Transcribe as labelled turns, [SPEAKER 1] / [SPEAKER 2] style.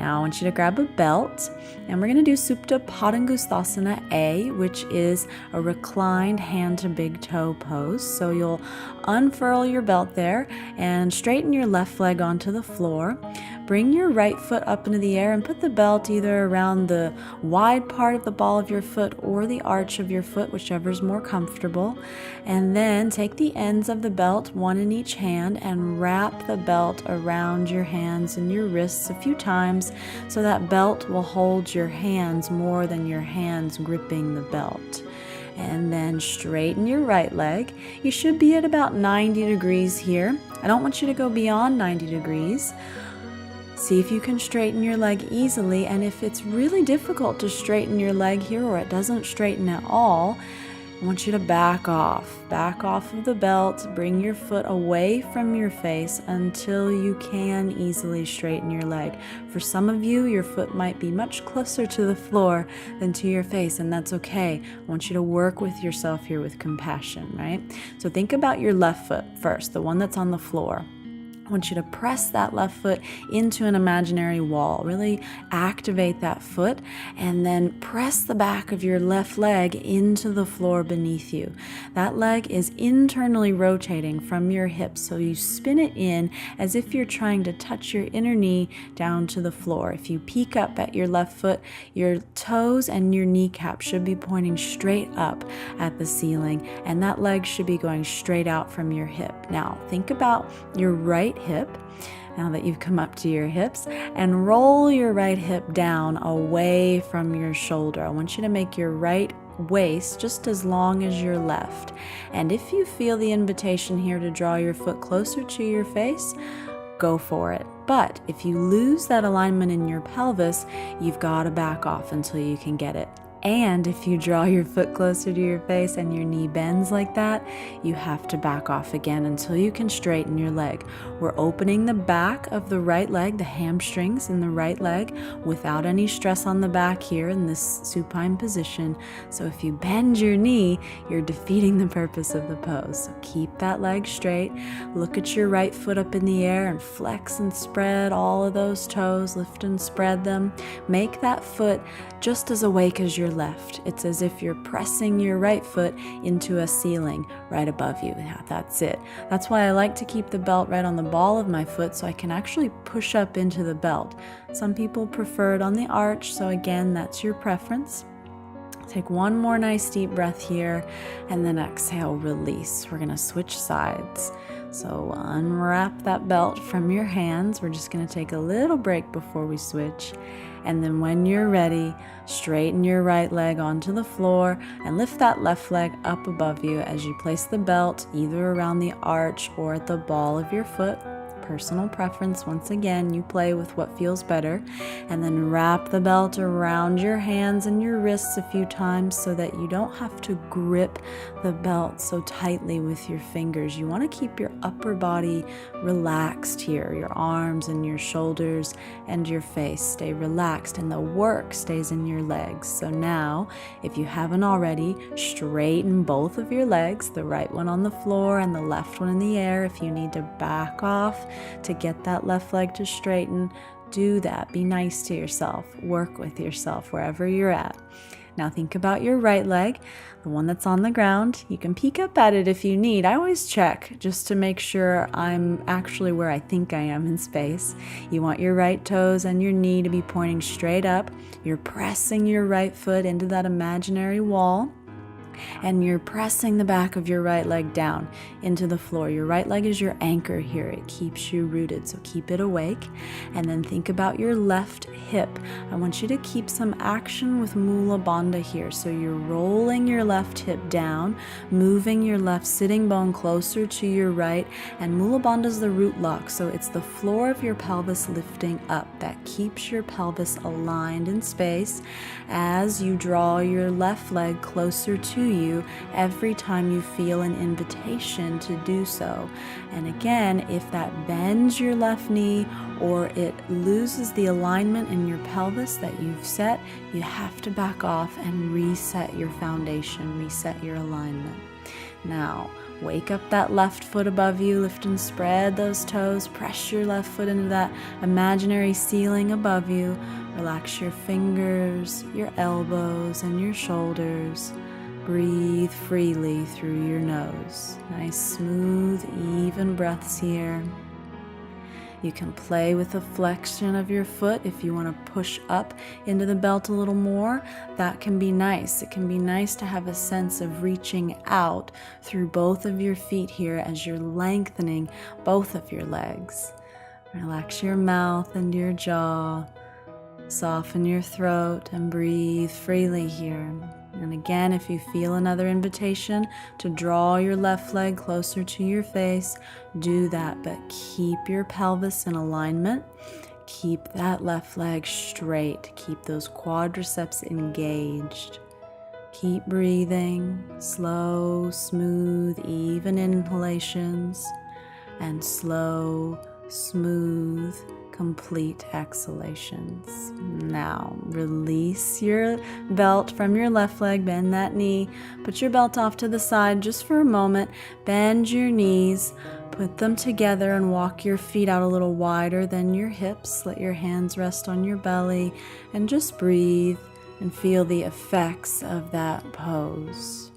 [SPEAKER 1] Now I want you to grab a belt, and we're going to do Supta Padangusthasana A, which is a reclined hand to big toe pose. So you'll unfurl your belt there and straighten your left leg onto the floor. Bring your right foot up into the air and put the belt either around the wide part of the ball of your foot or the arch of your foot, whichever is more comfortable. And then take the ends of the belt, one in each hand, and wrap the belt around your hands and your wrists a few times so that belt will hold your hands more than your hands gripping the belt. And then straighten your right leg. You should be at about 90 degrees here. I don't want you to go beyond 90 degrees. See if you can straighten your leg easily, and if it's really difficult to straighten your leg here or it doesn't straighten at all, I want you to back off of the belt, bring your foot away from your face until you can easily straighten your leg. For some of you, your foot might be much closer to the floor than to your face, and that's okay. I want you to work with yourself here with compassion, right? So think about your left foot first, the one that's on the floor. I want you to press that left foot into an imaginary wall. Really activate that foot, and then press the back of your left leg into the floor beneath you. That leg is internally rotating from your hips, so you spin it in as if you're trying to touch your inner knee down to the floor. If you peek up at your left foot, your toes and your kneecap should be pointing straight up at the ceiling, and that leg should be going straight out from your hip. Now, think about your right hip, now that you've come up to your hips, and roll your right hip down away from your shoulder. I want you to make your right waist just as long as your left. And if you feel the invitation here to draw your foot closer to your face, go for it. But if you lose that alignment in your pelvis, you've got to back off until you can get it. And if you draw your foot closer to your face and your knee bends like that, you have to back off again until you can straighten your leg. We're opening the back of the right leg, the hamstrings in the right leg, without any stress on the back here in this supine position. So if you bend your knee, you're defeating the purpose of the pose. So keep that leg straight. Look at your right foot up in the air and flex and spread all of those toes. Lift and spread them. Make that foot just as awake as your left. It's as if you're pressing your right foot into a ceiling right above you. Yeah, that's it. That's why I like to keep the belt right on the ball of my foot so I can actually push up into the belt. Some people prefer it on the arch, so again, that's your preference. Take one more nice deep breath here, and then exhale, release. We're going to switch sides. So unwrap that belt from your hands. We're just going to take a little break before we switch. And then when you're ready, straighten your right leg onto the floor and lift that left leg up above you as you place the belt either around the arch or at the ball of your foot. Personal preference. Once again, you play with what feels better. And then wrap the belt around your hands and your wrists a few times so that you don't have to grip the belt so tightly with your fingers. You want to keep your upper body relaxed here. Your arms and your shoulders and your face stay relaxed, and the work stays in your legs. So now, if you haven't already, straighten both of your legs, the right one on the floor and the left one in the air. If you need to back off to get that left leg to straighten, do that. Be nice to yourself. Work with yourself wherever you're at. Now think about your right leg, the one that's on the ground. You can peek up at it if you need. I always check just to make sure I'm actually where I think I am in space. You want your right toes and your knee to be pointing straight up. You're pressing your right foot into that imaginary wall. And you're pressing the back of your right leg down into the floor. Your right leg is your anchor here. It keeps you rooted, so keep it awake. And then think about your left hip. I want you to keep some action with Mula Bandha here. So you're rolling your left hip down, moving your left sitting bone closer to your right, and Mula Bandha is the root lock. So it's the floor of your pelvis lifting up that keeps your pelvis aligned in space as you draw your left leg closer to you every time you feel an invitation to do so. And again, if that bends your left knee or it loses the alignment in your pelvis that you've set, you have to back off and reset your foundation, reset your alignment. Now, Wake up that left foot above you, lift and spread those toes, press your left foot into that imaginary ceiling above you. Relax your fingers, your elbows, and your shoulders. Breathe freely through your nose. Nice, smooth, even breaths here. You can play with the flexion of your foot if you want to push up into the belt a little more. That can be nice. It can be nice to have a sense of reaching out through both of your feet here as you're lengthening both of your legs. Relax your mouth and your jaw. Soften your throat and breathe freely here. And again, if you feel another invitation to draw your left leg closer to your face, do that, but keep your pelvis in alignment. Keep that left leg straight. Keep those quadriceps engaged. Keep breathing, slow, smooth, even inhalations, and slow, smooth, complete exhalations. Now, release your belt from your left leg, bend that knee, put your belt off to the side just for a moment, bend your knees, put them together and walk your feet out a little wider than your hips. Let your hands rest on your belly and just breathe and feel the effects of that pose.